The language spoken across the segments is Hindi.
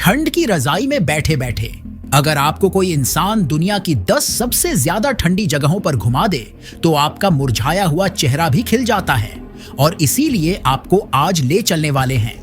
ठंड की रजाई में बैठे बैठे अगर आपको कोई इंसान दुनिया की 10 सबसे ज्यादा ठंडी जगहों पर घुमा दे तो आपका मुरझाया हुआ चेहरा भी खिल जाता है। और इसीलिए आपको आज ले चलने वाले हैं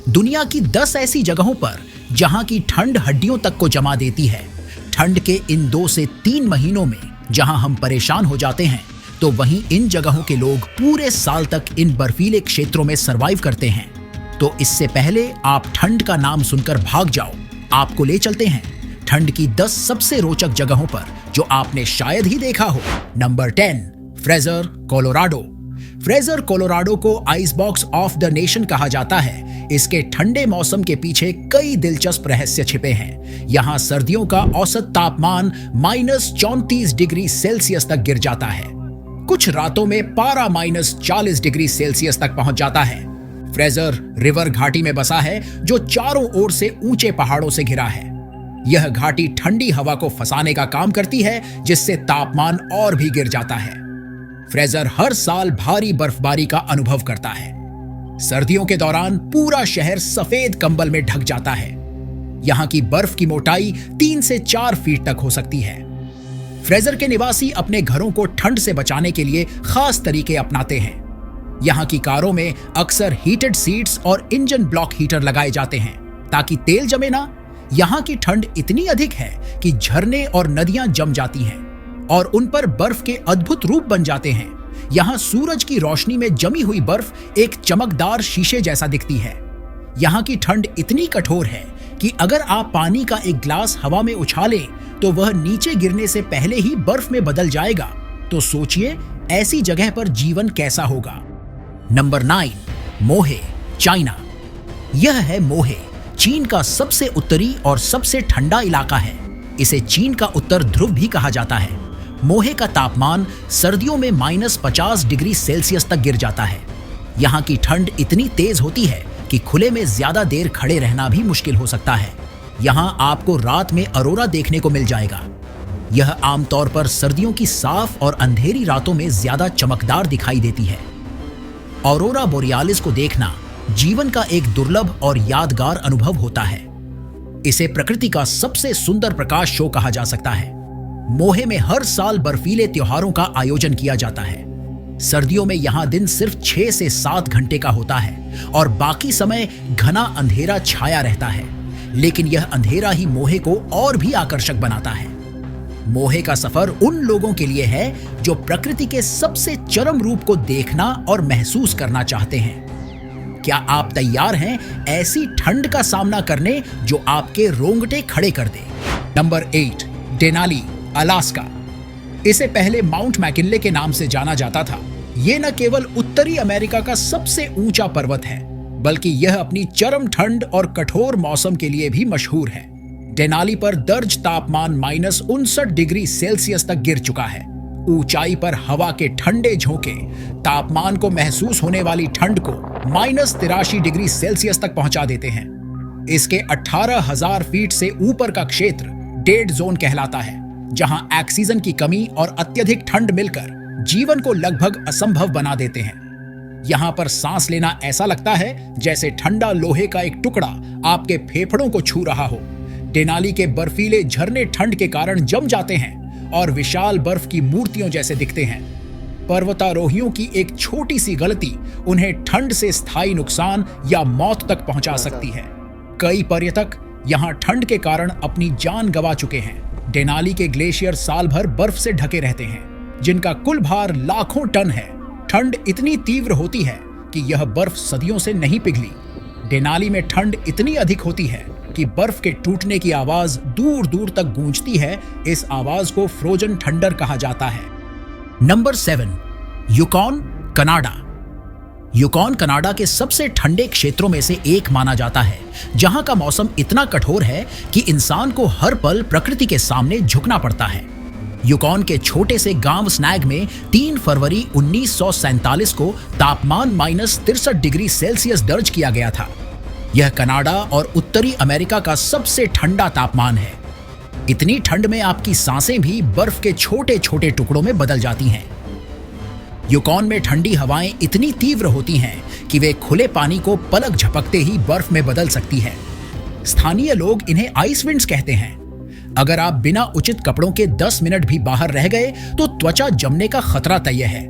दुनिया की 10 ऐसी जगहों पर जहां की ठंड हड्डियों तक को जमा देती है। ठंड के इन 2 से 3 महीनों में जहां हम परेशान हो जाते हैं, तो वहीं इन जगहों के लोग पूरे साल तक इन बर्फीले क्षेत्रों में सरवाइव करते हैं। तो इससे पहले आप ठंड का नाम सुनकर भाग जाओ, आपको ले चलते हैं ठंड की 10 सबसे रोचक जगहों पर जो आपने शायद ही देखा हो। Number 10, Fraser, Colorado. Fraser, Colorado को ice box of the nation कहा जाता है। इसके ठंडे मौसम के पीछे कई दिलचस्प रहस्य छिपे हैं। यहाँ सर्दियों का औसत तापमान -34 डिग्री सेल्सियस तक गिर जाता है। कुछ रातों में पारा -40 डिग्री सेल्सियस तक पहुंच जाता है। फ्रेजर रिवर घाटी में बसा है जो चारों ओर से ऊंचे पहाड़ों से घिरा है। यह घाटी ठंडी हवा को फंसाने का काम करती है, जिससे तापमान और भी गिर जाता है। फ्रेजर हर साल भारी बर्फबारी का अनुभव करता है। सर्दियों के दौरान पूरा शहर सफेद कंबल में ढक जाता है। यहाँ की बर्फ की मोटाई 3 से 4 फीट तक हो सकती है। फ्रेजर के निवासी अपने घरों को ठंड से बचाने के लिए खास तरीके अपनाते हैं। यहाँ की कारों में अक्सर हीटेड सीट्स और इंजन ब्लॉक हीटर लगाए जाते हैं ताकि तेल जमे ना। यहाँ की ठंड इतनी अधिक है कि झरने और नदियां जम जाती हैं और उन पर बर्फ के अद्भुत रूप बन जाते हैं। यहाँ सूरज की रोशनी में जमी हुई बर्फ एक चमकदार शीशे जैसा दिखती है। यहाँ की ठंड इतनी कठोर है कि अगर आप पानी का एक ग्लास हवा में उछालें तो वह नीचे गिरने से पहले ही बर्फ में बदल जाएगा। तो सोचिए ऐसी जगह पर जीवन कैसा होगा। नंबर 9, मोहे, चाइना। यह है मोहे, चीन का सबसे उत्तरी और सबसे ठंडा इलाका है। इसे चीन का उत्तर ध्रुव भी कहा जाता है। मोहे का तापमान सर्दियों में -50 डिग्री सेल्सियस तक गिर जाता है। यहाँ की ठंड इतनी तेज होती है कि खुले में ज्यादा देर खड़े रहना भी मुश्किल हो सकता है। यहाँ आपको रात में अरोरा देखने को मिल जाएगा। यह आमतौर पर सर्दियों की साफ और अंधेरी रातों में ज्यादा चमकदार दिखाई देती है। ऑरोरा बोरियालिस को देखना जीवन का एक दुर्लभ और यादगार अनुभव होता है। इसे प्रकृति का सबसे सुंदर प्रकाश शो कहा जा सकता है। मोहे में हर साल बर्फीले त्योहारों का आयोजन किया जाता है। सर्दियों में यहाँ दिन सिर्फ 6 से 7 घंटे का होता है और बाकी समय घना अंधेरा छाया रहता है। लेकिन यह अंधेरा ही मोहे को और भी आकर्षक बनाता है। मोहे का सफर उन लोगों के लिए है जो प्रकृति के सबसे चरम रूप को देखना और महसूस करना चाहते हैं। क्या आप तैयार हैं ऐसी ठंड का सामना करने जो आपके रोंगटे खड़े कर दे। Number 8, Denali, Alaska. इसे पहले माउंट मैकिनले के नाम से जाना जाता था। यह न केवल उत्तरी अमेरिका का सबसे ऊंचा पर्वत है, बल्कि यह अपनी चरम ठंड और कठोर मौसम के लिए भी मशहूर है। डेनाली पर दर्ज तापमान -59 डिग्री सेल्सियस तक गिर चुका है। ऊंचाई पर हवा के ठंडे झोंके तापमान को महसूस होने वाली ठंड को -83 डिग्री सेल्सियस तक पहुंचा देते हैं। इसके 18,000 फीट से ऊपर का क्षेत्र डेड जोन कहलाता है, जहां ऑक्सीजन की कमी और अत्यधिक ठंड मिलकर जीवन को लगभग असंभव बना देते हैं। यहां पर सांस लेना ऐसा लगता है जैसे ठंडा लोहे का एक टुकड़ा आपके फेफड़ों को छू रहा हो। डेनाली के बर्फीले झरने ठंड के कारण जम जाते हैं और विशाल बर्फ की मूर्तियों जैसे दिखते हैं। पर्वतारोहियों की एक छोटी सी गलती उन्हें ठंड से स्थायी नुकसान या मौत तक पहुंचा सकती है। कई पर्यटक यहां ठंड के कारण अपनी जान गंवा चुके हैं। डेनाली के ग्लेशियर साल भर बर्फ से ढके रहते हैं, जिनका कुल भार लाखों टन है। ठंड इतनी तीव्र होती है कि यह बर्फ सदियों से नहीं पिघली। डेनाली में ठंड इतनी अधिक होती है कि बर्फ के टूटने की आवाज दूर दूर तक गूंजती है। इस आवाज को फ्रोजन थंडर कहा जाता है। Number 7, Yukon, Canada. Yukon Canada के सबसे ठंडे क्षेत्रों में से एक माना जाता है, जहां का मौसम इतना कठोर है कि इंसान को हर पल प्रकृति के सामने झुकना पड़ता है। यूकॉन के छोटे से गांव स्नैग में 3 फरवरी 1947 को तापमान -63 डिग्री सेल्सियस दर्ज किया गया था। यह कनाडा और उत्तरी अमेरिका का सबसे ठंडा तापमान है। इतनी ठंड में आपकी सांसें भी बर्फ के छोटे छोटे टुकड़ों में बदल जाती हैं। यूकॉन में ठंडी हवाएं इतनी तीव्र होती हैं कि वे खुले पानी को पलक झपकते ही बर्फ में बदल सकती है। स्थानीय लोग इन्हें आइस विंड्स कहते हैं। अगर आप बिना उचित कपड़ों के 10 मिनट भी बाहर रह गए तो त्वचा जमने का खतरा तय है।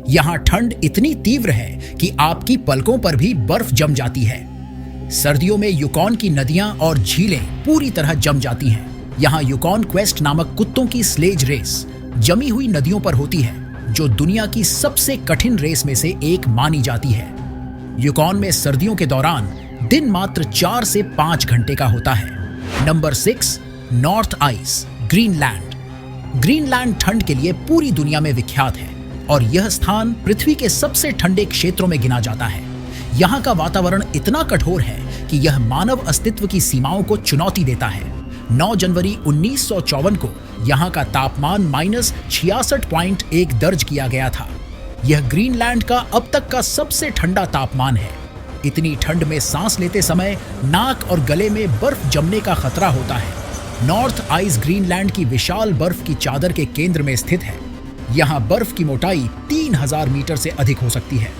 यहाँ ठंड इतनी तीव्र है कि आपकी पलकों पर भी बर्फ जम जाती है। सर्दियों में यूकॉन की नदियां और झीलें पूरी तरह जम जाती हैं। यहाँ यूकॉन क्वेस्ट नामक कुत्तों की स्लेज रेस जमी हुई नदियों पर होती है, जो दुनिया की सबसे कठिन रेस में से एक मानी जाती है। यूकॉन में सर्दियों के दौरान दिन मात्र 4 से 5 घंटे का होता है। Number 6, north ice, Greenland. Greenland ठंड के लिए पूरी दुनिया में विख्यात है और यह स्थान पृथ्वी के सबसे ठंडे क्षेत्रों में गिना जाता है। यहाँ का वातावरण इतना कठोर है कि यह मानव अस्तित्व की सीमाओं को चुनौती देता है। 9 जनवरी 1954 को यहाँ का तापमान -66.1 दर्ज किया गया था। यह ग्रीनलैंड का अब तक का सबसे ठंडा तापमान है। इतनी ठंड में सांस लेते समय नाक और गले में बर्फ जमने का खतरा होता है। नॉर्थ आइस ग्रीनलैंड की विशाल बर्फ की चादर के केंद्र में स्थित है। यहाँ बर्फ की मोटाई 3000 मीटर से अधिक हो सकती है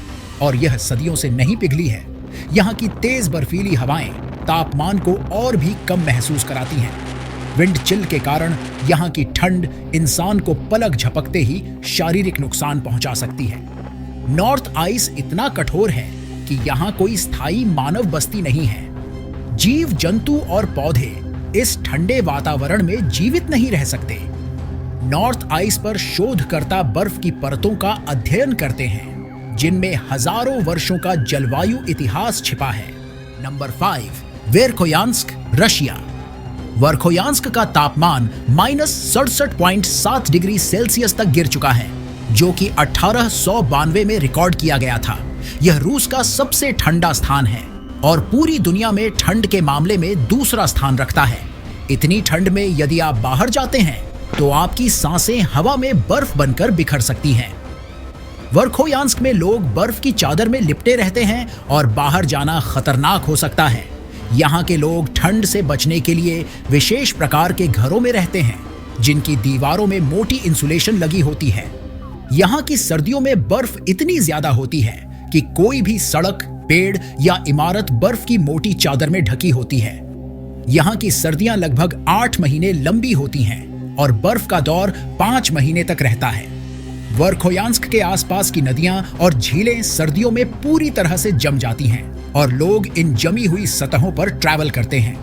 और यह सदियों से नहीं पिघली है। यहाँ की तेज बर्फीली हवाएं तापमान को और भी कम महसूस कराती हैं। विंड चिल के कारण यहाँ की ठंड इंसान को पलक झपकते ही शारीरिक नुकसान पहुंचा सकती है। नॉर्थ आइस इतना कठोर है कि यहाँ कोई स्थायी मानव बस्ती नहीं है। जीव जंतु और पौधे इस ठंडे वातावरण में जीवित नहीं रह सकते। नॉर्थ आइस पर शोधकर्ता बर्फ की परतों का अध्ययन करते हैं, जिनमें हजारों वर्षों का जलवायु इतिहास छिपा है। Number 5, वेरखोयांस्क, Russia. वर्खोयांस्क का तापमान -67.7 डिग्री सेल्सियस तक गिर चुका है, जो कि 1892 में रिकॉर्ड किया गया था। यह रूस का सबसे ठंडा स्थान है और पूरी दुनिया में ठंड के मामले में दूसरा स्थान रखता है। इतनी ठंड में यदि आप बाहर जाते हैं तो आपकी सांसें हवा में बर्फ बनकर बिखर सकती हैं। वर्खोयांस्क में लोग बर्फ की चादर में लिपटे रहते हैं और बाहर जाना खतरनाक हो सकता है। यहाँ के लोग ठंड से बचने के लिए विशेष प्रकार के घरों में रहते हैं, जिनकी दीवारों में मोटी इंसुलेशन लगी होती है। यहाँ की सर्दियों में बर्फ इतनी ज्यादा होती है कि कोई भी सड़क, पेड़ या इमारत बर्फ की मोटी चादर में ढकी होती है। यहाँ की सर्दियां लगभग 8 महीने लंबी होती हैं और बर्फ का दौर 5 महीने तक रहता है। वर्खोयांस्क के आसपास की नदियां और झीलें सर्दियों में पूरी तरह से जम जाती हैं और लोग इन जमी हुई सतहों पर ट्रैवल करते हैं।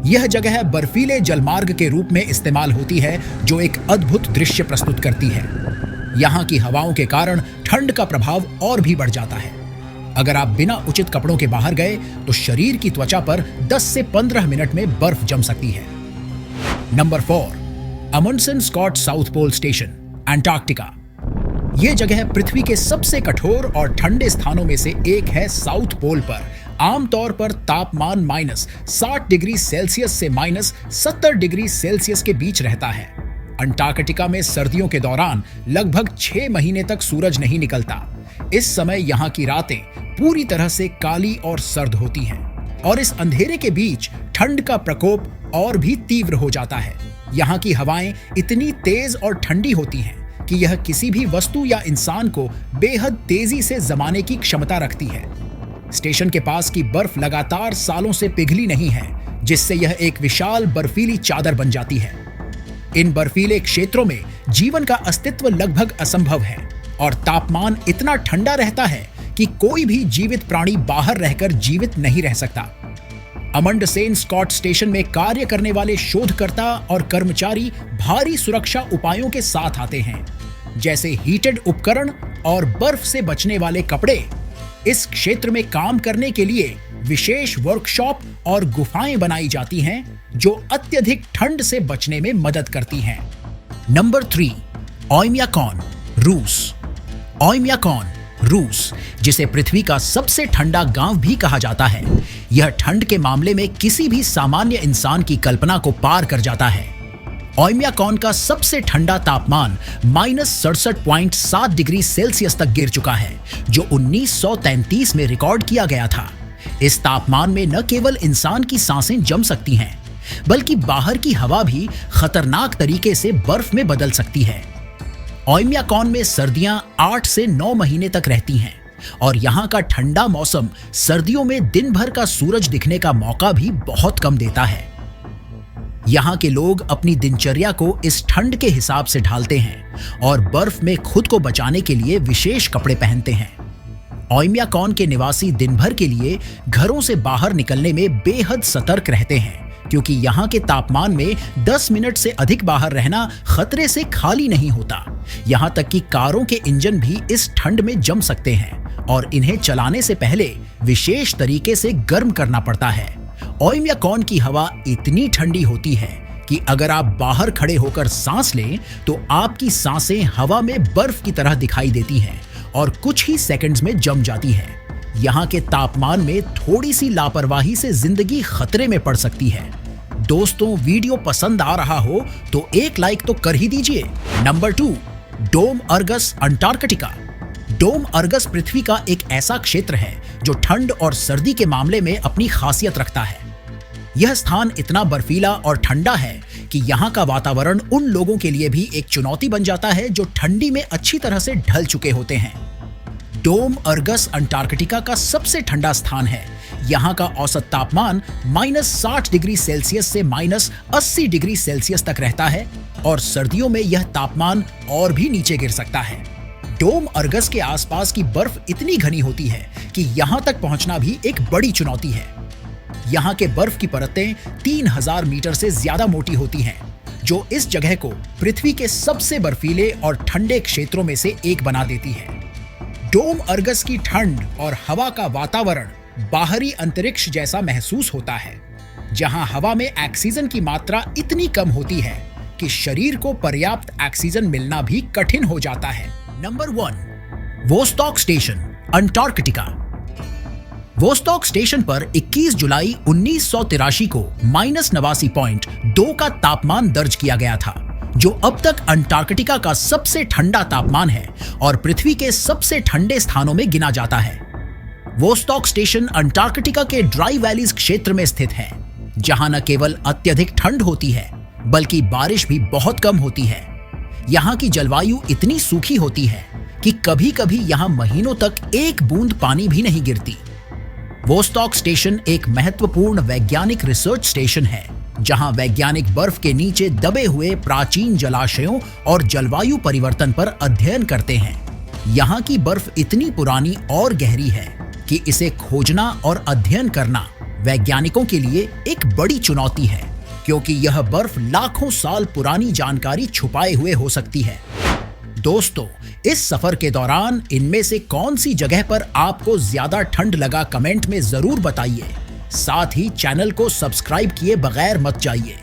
यह जगह बर्फीले जलमार्ग के रूप में इस्तेमाल होती है, जो एक अद्भुत दृश्य प्रस्तुत करती है। यहाँ की हवाओं के कारण ठंड का प्रभाव और भी बढ़ जाता है। अगर आप बिना उचित कपड़ों के बाहर गए तो शरीर की त्वचा पर 10 से 15 मिनट में बर्फ जम सकती है। Number 4, Amundsen Scott south pole station, Antarctica. यह जगह पृथ्वी के सबसे कठोर और ठंडे स्थानों में से एक है। साउथ पोल पर आमतौर पर तापमान -60 डिग्री सेल्सियस से -70 डिग्री सेल्सियस के बीच रहता है। अंटार्कटिका में सर्दियों के दौरान लगभग 6 महीने तक सूरज नहीं निकलता। इस समय यहाँ की रातें पूरी तरह से काली और सर्द होती हैं और इस अंधेरे के बीच ठंड का प्रकोप और भी तीव्र हो जाता है। यहाँ की हवाएं इतनी तेज और ठंडी होती हैं कि यह किसी भी वस्तु या इंसान को बेहद तेजी से जमाने की क्षमता रखती है। स्टेशन के पास की बर्फ लगातार सालों से पिघली नहीं है, जिससे यह एक विशाल बर्फीली चादर बन जाती है। इन बर्फीले क्षेत्रों में जीवन का अस्तित्व लगभग असंभव है और तापमान इतना ठंडा रहता है कि कोई भी जीवित प्राणी बाहर रहकर जीवित नहीं रह सकता। अमुंडसेन स्कॉट स्टेशन में कार्य करने वाले शोधकर्ता और कर्मचारी भारी सुरक्षा उपायों के साथ आते हैं, जैसे हीटेड उपकरण और बर्फ से बचने वाले कपड़े। इस क्षेत्र में काम करने के लिए विशेष वर्कशॉप और गुफाएं बनाई जाती हैं, जो अत्यधिक ठंड से बचने में मदद करती हैं। नंबर 3, ओयम्याकॉन, रूस। ओयम्याकॉन, रूस, जिसे पृथ्वी का सबसे ठंडा गांव भी कहा जाता है, यह ठंड के मामले में किसी भी सामान्य इंसान की कल्पना को पार कर जाता है। ओयम्याकॉन का सबसे ठंडा तापमान -67.7 डिग्री सेल्सियस तक गिर चुका है, जो 1933 में रिकॉर्ड किया गया था। इस तापमान में न केवल इंसान की सांसें जम सकती हैं, बल्कि बाहर की हवा भी खतरनाक तरीके से बर्फ में बदल सकती है। ओयम्याकॉन में सर्दियां 8 से 9 महीने तक रहती हैं, और यहाँ का ठंडा मौसम सर्दियों में दिन भर का सूरज दिखने का मौका भी बहुत कम देता है। यहाँ के लोग अपनी दिनचर्या को इस ठंड के हिसाब से ढालते हैं और बर्फ में खुद को बचाने के लिए विशेष कपड़े पहनते हैं। ओयम्याकॉन के निवासी दिन भर के लिए घरों से बाहर निकलने में बेहद सतर्क रहते हैं, क्योंकि यहाँ के तापमान में 10 मिनट से अधिक बाहर रहना खतरे से खाली नहीं होता। यहाँ तक कि कारों के इंजन भी इस ठंड में जम सकते हैं और इन्हें चलाने से पहले विशेष तरीके से गर्म करना पड़ता है। ओयम्याकॉन की हवा इतनी ठंडी होती है कि अगर आप बाहर खड़े होकर सांस लें तो आपकी सांसें हवा में बर्फ की तरह दिखाई देती हैं और कुछ ही सेकंड्स में जम जाती है। यहाँ के तापमान में थोड़ी सी लापरवाही से जिंदगी खतरे में पड़ सकती है। दोस्तों, वीडियो पसंद आ रहा हो तो एक लाइक तो कर ही दीजिए। नंबर 2, डोम अर्गस अंटार्कटिका। डोम अर्गस पृथ्वी का एक ऐसा क्षेत्र है जो ठंड और सर्दी के मामले में अपनी खासियत रखता है। यह स्थान इतना बर्फीला और ठंडा है कि यहाँ का वातावरण उन लोगों के लिए भी एक चुनौती बन जाता है जो ठंडी में अच्छी तरह से ढल चुके होते हैं। डोम अर्गस अंटार्कटिका का सबसे ठंडा स्थान है। यहाँ का औसत तापमान -60 डिग्री सेल्सियस से -80 डिग्री सेल्सियस तक रहता है और सर्दियों में यह तापमान और भी नीचे गिर सकता है। डोम अर्गस के आसपास की बर्फ इतनी घनी होती है कि यहाँ तक पहुँचना भी एक बड़ी चुनौती है। यहाँ के बर्फ की परतें 3000 मीटर से ज्यादा मोटी होती हैं, जो इस जगह को पृथ्वी के सबसे बर्फीले और ठंडे क्षेत्रों में से एक बना देती है। डोम अर्गस की ठंड और हवा का वातावरण बाहरी अंतरिक्ष जैसा महसूस होता है, जहां हवा में ऑक्सीजन की मात्रा इतनी कम होती है कि शरीर को पर्याप्त ऑक्सीजन मिलना भी कठिन हो जाता है। Number 1, Vostok station Antarctica. Vostok station पर 21 जुलाई 1983 को -89.2 का तापमान दर्ज किया गया था, जो अब तक अंटार्कटिका का सबसे ठंडा तापमान है और पृथ्वी के सबसे ठंडे स्थानों में गिना जाता है। वोस्टॉक स्टेशन अंटार्कटिका के ड्राई वैलीज क्षेत्र में स्थित है, जहां न केवल अत्यधिक ठंड होती है बल्कि बारिश भी बहुत कम होती है। यहाँ की जलवायु इतनी सूखी होती है कि कभी-कभी यहाँ महीनों तक एक बूंद पानी भी नहीं गिरती। वोस्टॉक स्टेशन एक महत्वपूर्ण वैज्ञानिक रिसर्च स्टेशन है, जहां वैज्ञानिक बर्फ के नीचे दबे हुए प्राचीन जलाशयों और जलवायु परिवर्तन पर अध्ययन करते हैं। यहाँ की बर्फ इतनी पुरानी और गहरी है कि इसे खोजना और अध्ययन करना वैज्ञानिकों के लिए एक बड़ी चुनौती है, क्योंकि यह बर्फ लाखों साल पुरानी जानकारी छुपाए हुए हो सकती है। दोस्तों, इस सफर के दौरान इनमें से कौन सी जगह पर आपको ज्यादा ठंड लगा, कमेंट में जरूर बताइए। साथ ही चैनल को सब्सक्राइब किए बगैर मत जाइए।